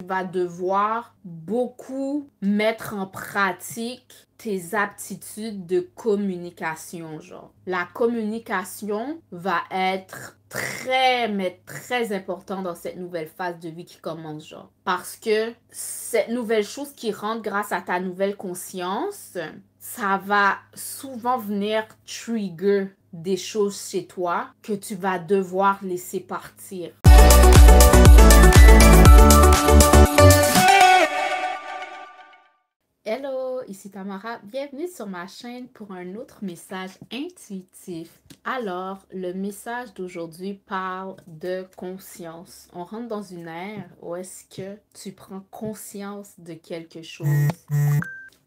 Tu vas devoir beaucoup mettre en pratique tes aptitudes de communication, genre. La communication va être mais très important dans cette nouvelle phase de vie qui commence, genre. Parce que cette nouvelle chose qui rentre grâce à ta nouvelle conscience, ça va souvent venir trigger des choses chez toi que tu vas devoir laisser partir. Hello, ici Tamara. Bienvenue sur ma chaîne pour un autre message intuitif. Alors, le message d'aujourd'hui parle de conscience. On rentre dans une ère où est-ce que tu prends conscience de quelque chose.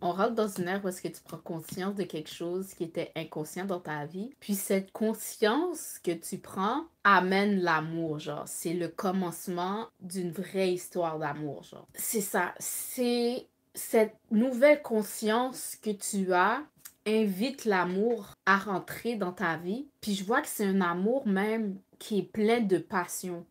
On rentre dans une ère où est-ce que tu prends conscience de quelque chose qui était inconscient dans ta vie. Puis cette conscience que tu prends amène l'amour, genre. C'est le commencement d'une vraie histoire d'amour, genre. C'est ça. C'est cette nouvelle conscience que tu as invite l'amour à rentrer dans ta vie. Puis je vois que c'est un amour même qui est plein de passion.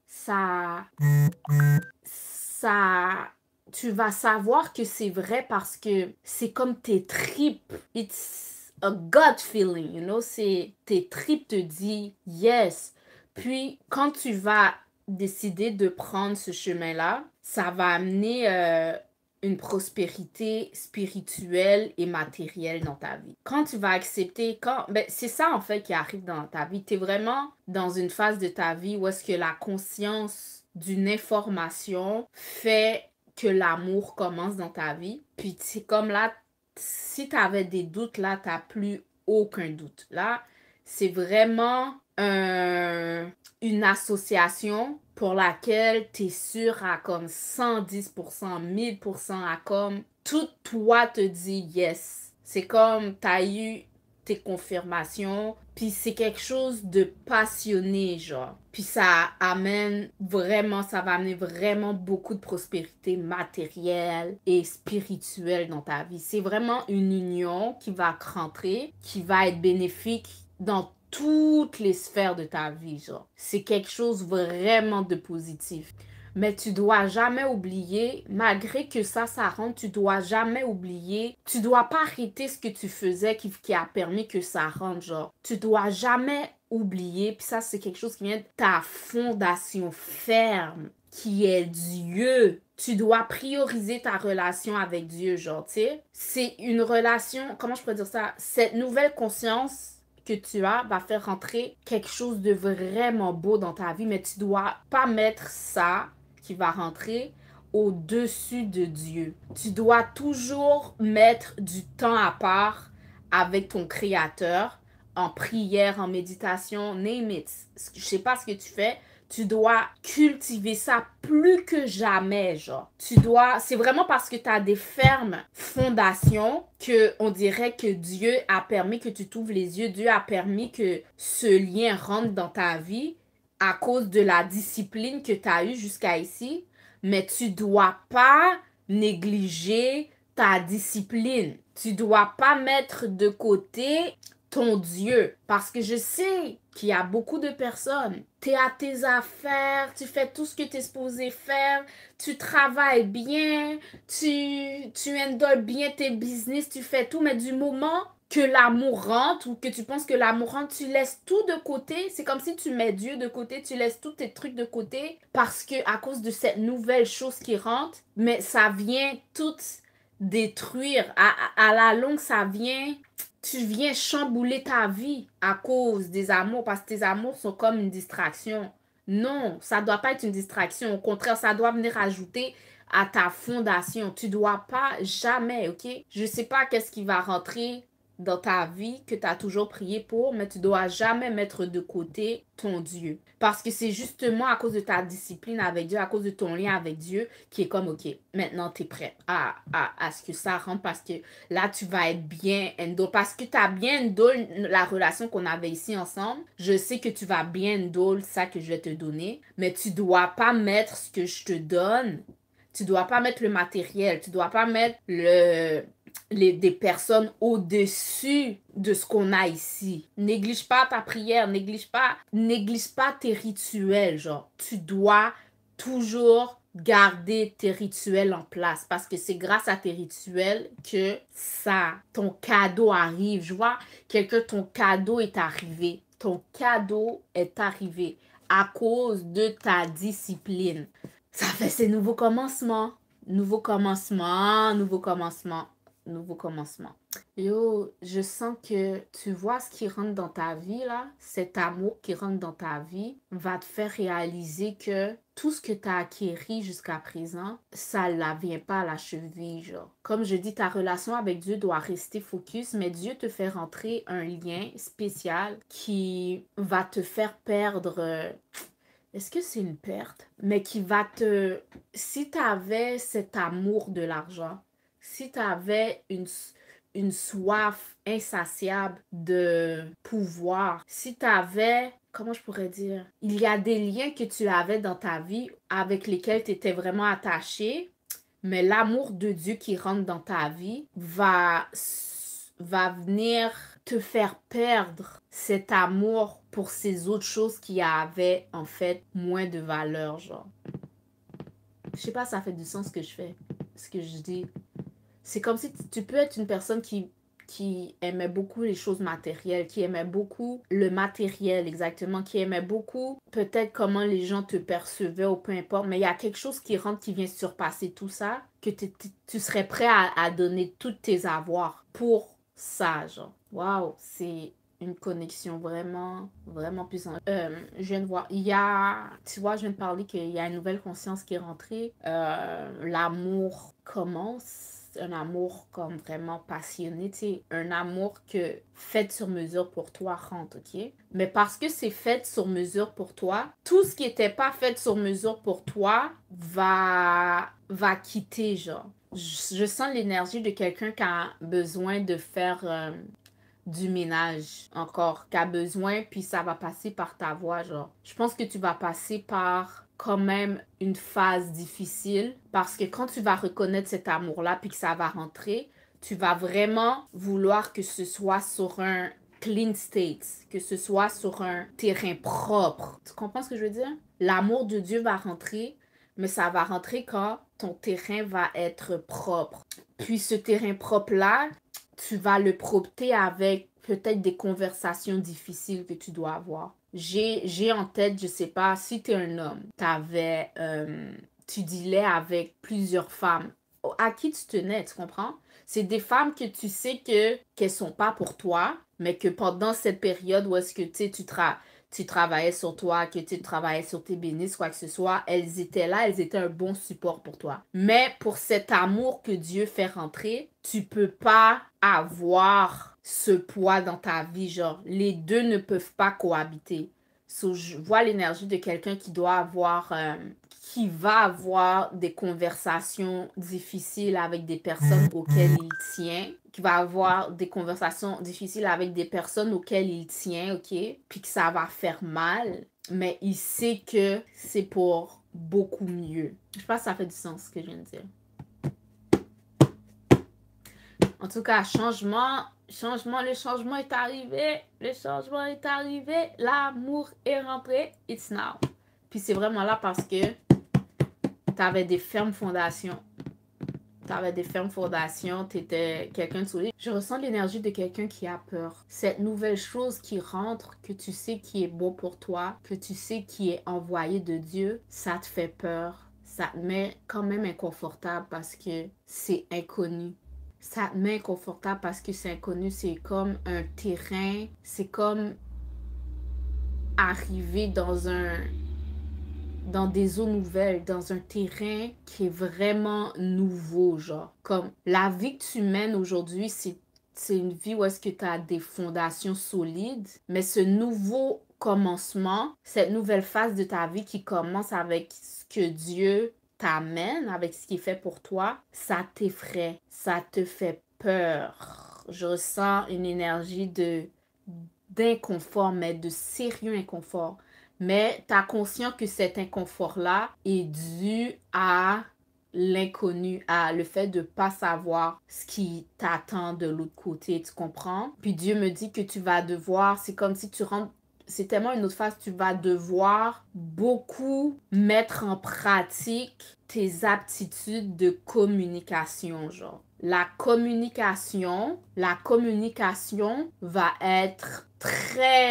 Tu vas savoir que c'est vrai parce que c'est comme tes tripes. It's a gut feeling, you know? Tes tripes te disent yes. Puis, quand tu vas décider de prendre ce chemin-là, ça va amener une prospérité spirituelle et matérielle dans ta vie. Quand tu vas accepter, c'est ça en fait qui arrive dans ta vie. Tu es vraiment dans une phase de ta vie où est-ce que la conscience d'une information fait que l'amour commence dans ta vie. Puis c'est comme là, si tu avais des doutes, là, tu n'as plus aucun doute. Là, c'est vraiment une association pour laquelle tu es sûr à comme 110%, 1000%, à comme tout toi te dit yes. C'est comme tu as eu tes confirmations, puis c'est quelque chose de passionné, genre. Puis ça va amener vraiment beaucoup de prospérité matérielle et spirituelle dans ta vie. C'est vraiment une union qui va rentrer, qui va être bénéfique dans toutes les sphères de ta vie, genre. C'est quelque chose vraiment de positif. Mais tu dois jamais oublier, malgré que ça rentre, tu dois jamais oublier, tu dois pas arrêter ce que tu faisais qui a permis que ça rentre, genre. Tu dois jamais oublier, puis ça c'est quelque chose qui vient de ta fondation ferme, qui est Dieu. Tu dois prioriser ta relation avec Dieu, genre, tu sais. C'est une relation, comment je pourrais dire ça? Cette nouvelle conscience que tu as va faire rentrer quelque chose de vraiment beau dans ta vie, mais tu dois pas mettre ça qui va rentrer au-dessus de Dieu. Tu dois toujours mettre du temps à part avec ton Créateur, en prière, en méditation, name it. Je sais pas ce que tu fais, tu dois cultiver ça plus que jamais, genre. C'est vraiment parce que tu as des fermes fondations que on dirait que Dieu a permis que tu t'ouvres les yeux. Dieu a permis que ce lien rentre dans ta vie à cause de la discipline que tu as eue jusqu'à ici. Mais tu dois pas négliger ta discipline. Tu dois pas mettre de côté ton Dieu. Parce que je sais qu'il y a beaucoup de personnes. Tu es à tes affaires, tu fais tout ce que tu es supposé faire, tu travailles bien, tu handles bien tes business, tu fais tout, mais du moment que l'amour rentre ou que tu penses que l'amour rentre, tu laisses tout de côté. C'est comme si tu mets Dieu de côté, tu laisses tous tes trucs de côté parce que à cause de cette nouvelle chose qui rentre, mais ça vient tout détruire. À la longue, tu viens chambouler ta vie à cause des amours parce que tes amours sont comme une distraction. Non, ça doit pas être une distraction. Au contraire, ça doit venir ajouter à ta fondation. Tu dois pas jamais, ok? Je sais pas qu'est-ce qui va rentrer dans ta vie que tu as toujours prié pour, mais tu dois jamais mettre de côté ton Dieu. Parce que c'est justement à cause de ta discipline avec Dieu, à cause de ton lien avec Dieu, qui est comme, ok, maintenant tu es prêt à ce que ça rentre parce que là, tu vas être bien handle. Parce que tu as bien handle la relation qu'on avait ici ensemble. Je sais que tu vas bien handle ça que je vais te donner, mais tu dois pas mettre ce que je te donne. Tu dois pas mettre le matériel. Tu dois pas mettre des personnes au-dessus de ce qu'on a ici. Néglige pas ta prière, néglige pas tes rituels, genre. Tu dois toujours garder tes rituels en place parce que c'est grâce à tes rituels que ton cadeau arrive. Je vois ton cadeau est arrivé. Ton cadeau est arrivé à cause de ta discipline. Ça fait ces nouveaux commencements. Nouveau commencement, nouveau commencement, nouveau commencement. Yo, je sens que tu vois ce qui rentre dans ta vie là, cet amour qui rentre dans ta vie va te faire réaliser que tout ce que tu as acquéri jusqu'à présent, ça ne vient pas à la cheville, genre. Comme je dis, ta relation avec Dieu doit rester focus, mais Dieu te fait rentrer un lien spécial qui va te faire perdre... est-ce que c'est une perte? Mais qui va te... Si tu avais cet amour de l'argent, si tu avais une soif insatiable de pouvoir, si tu avais... Comment je pourrais dire? Il y a des liens que tu avais dans ta vie avec lesquels tu étais vraiment attaché, mais l'amour de Dieu qui rentre dans ta vie va venir te faire perdre cet amour pour ces autres choses qui avaient en fait moins de valeur, genre. Je sais pas, ça fait du sens ce que je fais, ce que je dis. C'est comme si tu peux être une personne qui aimait beaucoup les choses matérielles, qui aimait beaucoup le matériel exactement, qui aimait beaucoup peut-être comment les gens te percevaient ou peu importe, mais il y a quelque chose qui rentre, qui vient surpasser tout ça, que tu serais prêt à donner tous tes avoirs pour ça, genre. Waouh, c'est une connexion vraiment, vraiment puissante. Je viens de voir, tu vois, je viens de parler qu'il y a une nouvelle conscience qui est rentrée. L'amour commence. Un amour comme vraiment passionné, tu sais, un amour que fait sur mesure pour toi rentre, ok? Mais parce que c'est fait sur mesure pour toi, tout ce qui n'était pas fait sur mesure pour toi va quitter, genre. Je sens l'énergie de quelqu'un qui a besoin de faire du ménage encore, qui a besoin, puis ça va passer par ta voix, genre. Je pense que tu vas passer par quand même une phase difficile parce que quand tu vas reconnaître cet amour-là puis que ça va rentrer, tu vas vraiment vouloir que ce soit sur un clean state, que ce soit sur un terrain propre. Tu comprends ce que je veux dire? L'amour de Dieu va rentrer, mais ça va rentrer quand ton terrain va être propre. Puis ce terrain propre-là, tu vas le propreter avec peut-être des conversations difficiles que tu dois avoir. J'ai en tête, je sais pas, si tu es un homme, tu dealais avec plusieurs femmes. À qui tu tenais, tu comprends? C'est des femmes que tu sais qu'elles sont pas pour toi, mais que pendant cette période où est-ce que tu travaillais sur toi, que tu travaillais sur tes bénisses, quoi que ce soit, elles étaient là, elles étaient un bon support pour toi. Mais pour cet amour que Dieu fait rentrer, tu peux pas avoir ce poids dans ta vie, genre, les deux ne peuvent pas cohabiter. So, je vois l'énergie de quelqu'un qui va avoir des conversations difficiles avec des personnes auxquelles il tient, qui va avoir des conversations difficiles avec des personnes auxquelles il tient, ok? Puis que ça va faire mal, mais il sait que c'est pour beaucoup mieux. Je pense que ça fait du sens ce que je viens de dire. En tout cas, le changement est arrivé. Le changement est arrivé. L'amour est rentré. It's now. Puis c'est vraiment là parce que t'avais des fermes fondations. T'étais quelqu'un de solide. Je ressens l'énergie de quelqu'un qui a peur. Cette nouvelle chose qui rentre, que tu sais qui est bon pour toi, que tu sais qui est envoyé de Dieu, ça te fait peur. Ça te met quand même inconfortable parce que c'est inconnu. Ça te met inconfortable parce que c'est inconnu. C'est comme un terrain. C'est comme arriver dans des eaux nouvelles, dans un terrain qui est vraiment nouveau, genre. Comme la vie que tu mènes aujourd'hui, c'est une vie où est-ce que tu as des fondations solides, mais ce nouveau commencement, cette nouvelle phase de ta vie qui commence avec ce que Dieu t'amène, avec ce qui est fait pour toi, ça t'effraie, ça te fait peur. Je ressens une énergie d'inconfort, mais de sérieux inconfort. Mais tu as conscience que cet inconfort-là est dû à l'inconnu, à le fait de ne pas savoir ce qui t'attend de l'autre côté, tu comprends? Puis Dieu me dit que tu vas devoir, c'est comme si tu rentres c'est tellement une autre phase, tu vas devoir beaucoup mettre en pratique tes aptitudes de communication, genre. La communication va être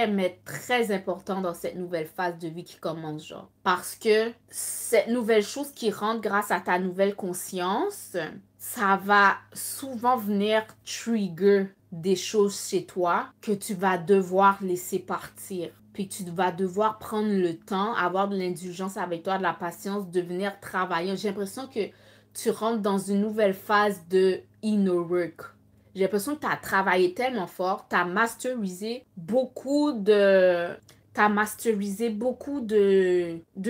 mais très important dans cette nouvelle phase de vie qui commence, genre. Parce que cette nouvelle chose qui rentre grâce à ta nouvelle conscience, ça va souvent venir trigger des choses chez toi que tu vas devoir laisser partir. Puis tu vas devoir prendre le temps, avoir de l'indulgence avec toi, de la patience, de venir travailler. J'ai l'impression que tu rentres dans une nouvelle phase de inner work. J'ai l'impression que tu as travaillé tellement fort, tu as masterisé beaucoup de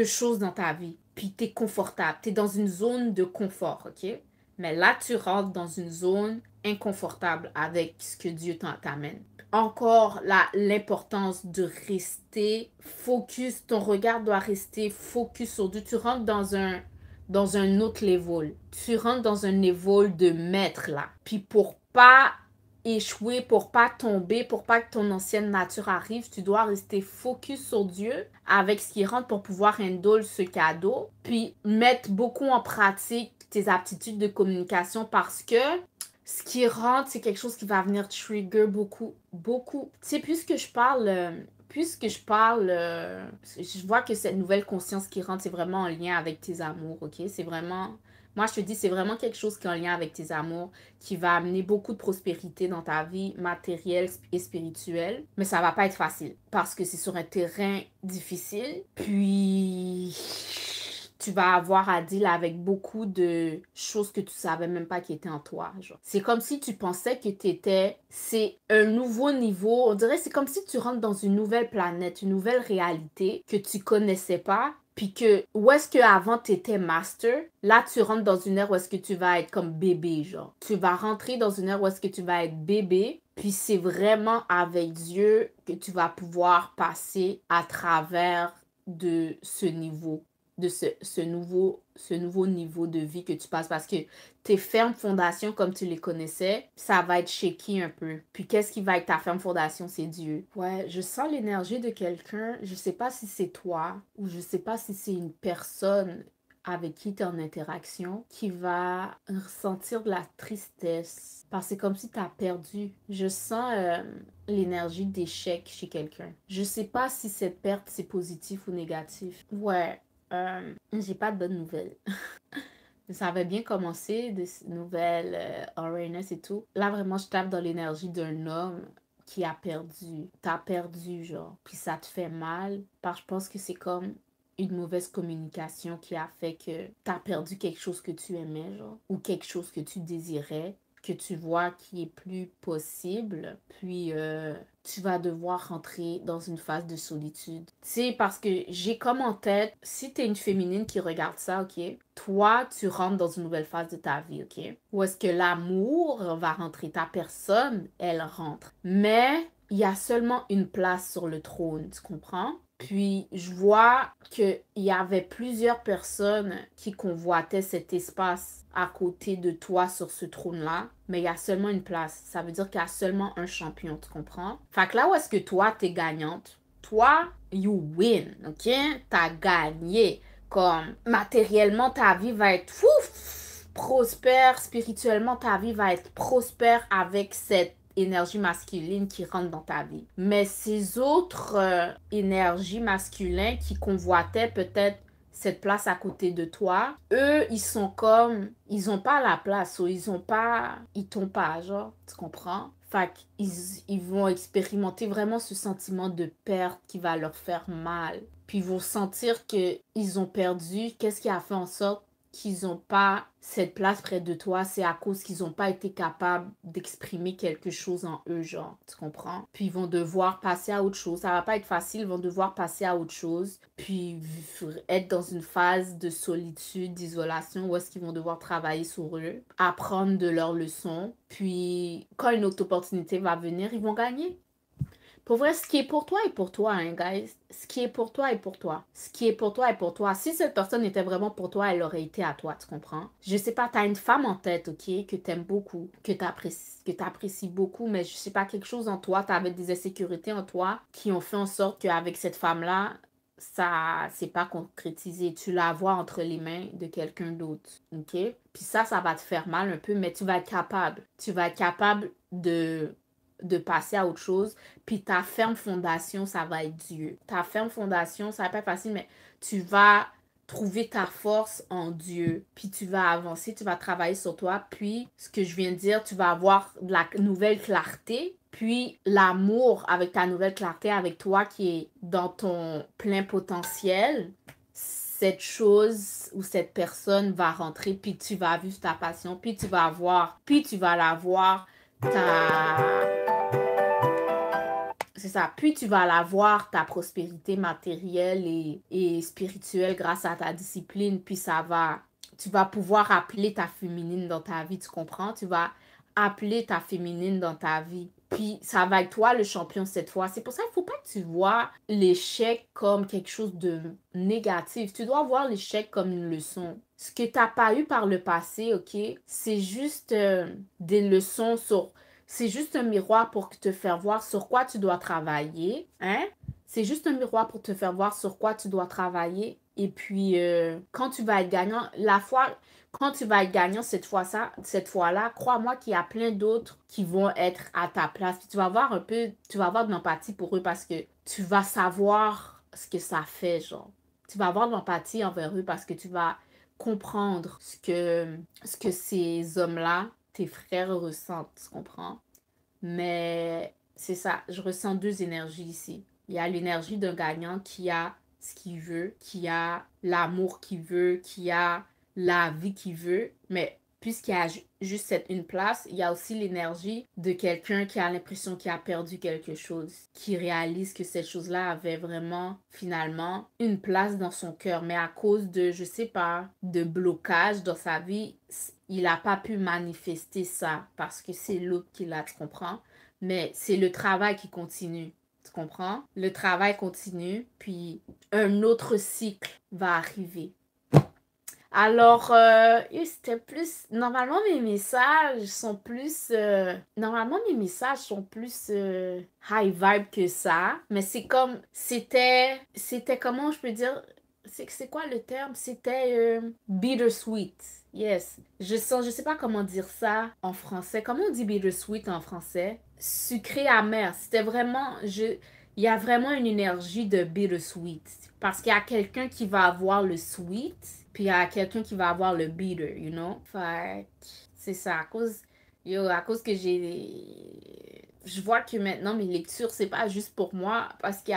choses dans ta vie. Puis tu es confortable, tu es dans une zone de confort, ok? Mais là, tu rentres dans une zone inconfortable avec ce que Dieu t'amène. Encore l'importance de rester focus, ton regard doit rester focus sur Dieu. Tu rentres dans un autre level. Tu rentres dans un level de maître là. Puis pour pas échouer, pour pas tomber, pour pas que ton ancienne nature arrive, tu dois rester focus sur Dieu avec ce qui rentre pour pouvoir handle ce cadeau. Puis mettre beaucoup en pratique tes aptitudes de communication parce que ce qui rentre, c'est quelque chose qui va venir trigger beaucoup. Tu sais, puisque je vois que cette nouvelle conscience qui rentre, c'est vraiment en lien avec tes amours, ok? C'est vraiment, moi je te dis, c'est vraiment quelque chose qui est en lien avec tes amours, qui va amener beaucoup de prospérité dans ta vie matérielle et spirituelle. Mais ça va pas être facile parce que c'est sur un terrain difficile. Puis tu vas avoir à deal avec beaucoup de choses que tu savais même pas qui étaient en toi. Genre. C'est comme si tu pensais que c'est un nouveau niveau. On dirait c'est comme si tu rentres dans une nouvelle planète, une nouvelle réalité que tu connaissais pas. Puis que où est-ce qu'avant tu étais master, là tu rentres dans une ère où est-ce que tu vas être comme bébé, genre. Tu vas rentrer dans une ère où est-ce que tu vas être bébé. Puis c'est vraiment avec Dieu que tu vas pouvoir passer à travers de ce niveau de ce nouveau niveau de vie que tu passes parce que tes fermes fondations comme tu les connaissais, ça va être shaky un peu. Puis qu'est-ce qui va être ta ferme fondation? C'est Dieu. Ouais, je sens l'énergie de quelqu'un. Je sais pas si c'est toi ou je sais pas si c'est une personne avec qui tu es en interaction qui va ressentir de la tristesse. Parce que c'est comme si tu as perdu. Je sens l'énergie d'échec chez quelqu'un. Je sais pas si cette perte c'est positif ou négatif. Ouais, j'ai pas de bonnes nouvelles. Ça avait bien commencé, des nouvelles Uranus et tout. Là, vraiment, je tape dans l'énergie d'un homme qui a perdu. T'as perdu, genre. Puis ça te fait mal. Parce que je pense que c'est comme une mauvaise communication qui a fait que t'as perdu quelque chose que tu aimais, genre. Ou quelque chose que tu désirais, que tu vois qui est plus possible. Puis tu vas devoir rentrer dans une phase de solitude. Tu sais, parce que j'ai comme en tête, si t'es une féminine qui regarde ça, ok, toi, tu rentres dans une nouvelle phase de ta vie, ok? Où est-ce que l'amour va rentrer? Ta personne, elle rentre. Mais il y a seulement une place sur le trône, tu comprends? Puis, je vois qu'il y avait plusieurs personnes qui convoitaient cet espace à côté de toi sur ce trône-là. Mais il y a seulement une place. Ça veut dire qu'il y a seulement un champion, tu comprends? Fait que là où est-ce que toi, t'es gagnante? Toi, you win, ok? T'as gagné. Comme matériellement, ta vie va être prospère. Spirituellement, ta vie va être prospère avec cette énergie masculine qui rentre dans ta vie. Mais ces autres énergies masculines qui convoitaient peut-être cette place à côté de toi, eux, ils sont comme, ils ont pas la place ou ils t'ont pas, genre, tu comprends? Fait qu'ils vont expérimenter vraiment ce sentiment de perte qui va leur faire mal. Puis ils vont sentir qu'ils ont perdu. Qu'est-ce qui a fait en sorte qu'ils n'ont pas cette place près de toi? C'est à cause qu'ils n'ont pas été capables d'exprimer quelque chose en eux, genre, tu comprends? Puis ils vont devoir passer à autre chose. Ça va pas être facile, ils vont devoir passer à autre chose. Puis être dans une phase de solitude, d'isolation, où est-ce qu'ils vont devoir travailler sur eux, apprendre de leurs leçons. Puis quand une autre opportunité va venir, ils vont gagner. Pour vrai, ce qui est pour toi est pour toi, hein, guys. Ce qui est pour toi est pour toi. Ce qui est pour toi est pour toi. Si cette personne était vraiment pour toi, elle aurait été à toi, tu comprends? Je sais pas, t'as une femme en tête, ok, que t'aimes beaucoup, que t'apprécies beaucoup, mais je sais pas, quelque chose en toi, t'avais des insécurités en toi qui ont fait en sorte qu'avec cette femme-là, ça c'est pas concrétisé. Tu la vois entre les mains de quelqu'un d'autre, ok? Puis ça va te faire mal un peu, mais tu vas être capable. Tu vas être capable de passer à autre chose. Puis ta ferme fondation, ça va être Dieu. Ta ferme fondation, ça va pas être facile, mais tu vas trouver ta force en Dieu. Puis tu vas avancer, tu vas travailler sur toi. Puis, ce que je viens de dire, tu vas avoir de la nouvelle clarté. Puis, l'amour avec ta nouvelle clarté, avec toi qui est dans ton plein potentiel. Cette chose ou cette personne va rentrer, puis tu vas vivre ta passion, puis tu vas voir, puis tu vas la voir, c'est ça. Puis tu vas avoir ta prospérité matérielle et spirituelle grâce à ta discipline. Puis tu vas pouvoir appeler ta féminine dans ta vie, tu comprends? Tu vas appeler ta féminine dans ta vie. Puis ça va être toi le champion cette fois. C'est pour ça qu'il ne faut pas que tu vois l'échec comme quelque chose de négatif. Tu dois voir l'échec comme une leçon. Ce que tu n'as pas eu par le passé, ok? C'est juste des leçons sur... C'est juste un miroir pour te faire voir sur quoi tu dois travailler. Hein? C'est juste un miroir pour te faire voir sur quoi tu dois travailler. Et puis, quand tu vas être gagnant, quand tu vas être gagnant cette fois-là, crois-moi qu'il y a plein d'autres qui vont être à ta place. Puis tu vas avoir de l'empathie pour eux parce que tu vas savoir ce que ça fait, genre. Tu vas avoir de l'empathie envers eux parce que tu vas comprendre ce que ces hommes-là, tes frères, ressentent, tu comprends? Mais c'est ça, je ressens deux énergies ici. Il y a l'énergie d'un gagnant qui a ce qu'il veut, qui a l'amour qu'il veut, qui a la vie qu'il veut. Mais puisqu'il y a juste une place, il y a aussi l'énergie de quelqu'un qui a l'impression qu'il a perdu quelque chose, qui réalise que cette chose-là avait vraiment, finalement, une place dans son cœur. Mais à cause de, je sais pas, de blocage dans sa vie, il n'a pas pu manifester ça parce que c'est l'autre qui l'a, tu comprends? Mais c'est le travail qui continue, tu comprends? Le travail continue, puis un autre cycle va arriver. Alors, c'était plus... Normalement, mes messages sont plus... high vibe que ça. Mais c'est comme... C'était comment je peux dire... C'est quoi le terme? C'était bittersweet. Yes. Je sais pas comment dire ça en français. Comment on dit bittersweet en français? Sucré amer. C'était vraiment... Il y a vraiment une énergie de bittersweet. Parce qu'il y a quelqu'un qui va avoir le sweet, puis il y a quelqu'un qui va avoir le bitter, you know? Fait c'est ça. À cause que je vois que maintenant, mes lectures, c'est pas juste pour moi, parce il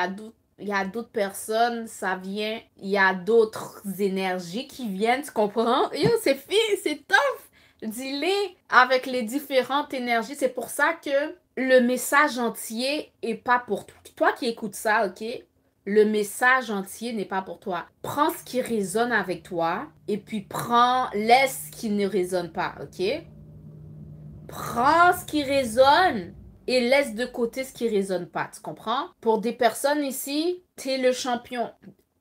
y a d'autres personnes, ça vient, il y a d'autres énergies qui viennent, tu comprends? Yo, c'est tough! Dis-les avec les différentes énergies. C'est pour ça que le message entier est pas pour toi. Toi qui écoutes ça, ok? Le message entier n'est pas pour toi. Prends ce qui résonne avec toi et puis laisse ce qui ne résonne pas, ok? Prends ce qui résonne et laisse de côté ce qui résonne pas, tu comprends? Pour des personnes ici, t'es le champion.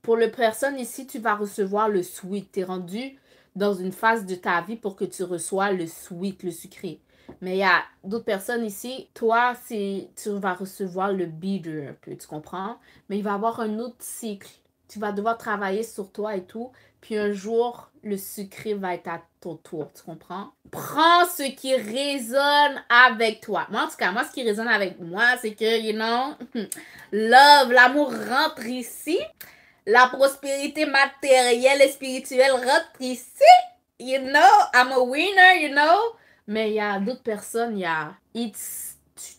Pour les personnes ici, tu vas recevoir le sweet. T'es rendu dans une phase de ta vie pour que tu reçois le sweet, le sucré. Mais il y a d'autres personnes ici, toi, tu vas recevoir le bitter un peu, tu comprends? Mais il va y avoir un autre cycle. Tu vas devoir travailler sur toi et tout. Puis un jour, le sucré va être à ton tour, tu comprends? Prends ce qui résonne avec toi. Moi, en tout cas, moi, ce qui résonne avec moi, c'est que, you know, love, l'amour rentre ici. La prospérité matérielle et spirituelle rentre ici. You know, I'm a winner, you know. Mais il y a d'autres personnes,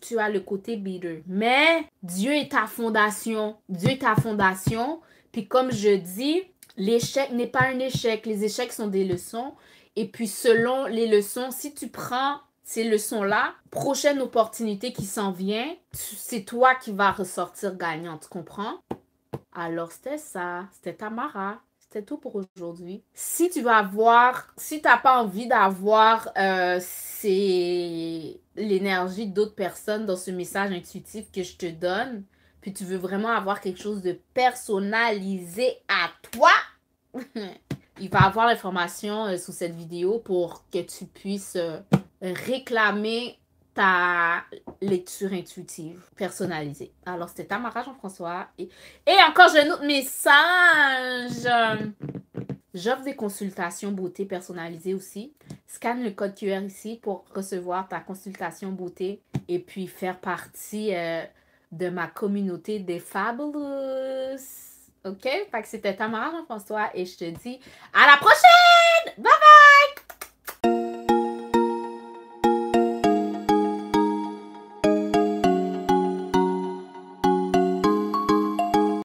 tu as le côté bitter. Mais Dieu est ta fondation. Dieu est ta fondation. Puis comme je dis, l'échec n'est pas un échec. Les échecs sont des leçons. Et puis selon les leçons, si tu prends ces leçons-là, prochaine opportunité qui s'en vient, c'est toi qui vas ressortir gagnant. Tu comprends? Alors c'était ça. C'était Tamara. C'était tout pour aujourd'hui. Si tu n'as pas envie d'avoir c'est l'énergie d'autres personnes dans ce message intuitif que je te donne, puis tu veux vraiment avoir quelque chose de personnalisé à toi, il va avoir l'information sous cette vidéo pour que tu puisses réclamer ta lecture intuitive personnalisée. Alors, c'était Tamara Jean-François. Et encore, j'ai un autre message. J'offre des consultations beauté personnalisées aussi. Scanne le code QR ici pour recevoir ta consultation beauté et puis faire partie de ma communauté des Fabulous. OK? Fait que c'était Tamara Jean-François et je te dis à la prochaine! Bye bye!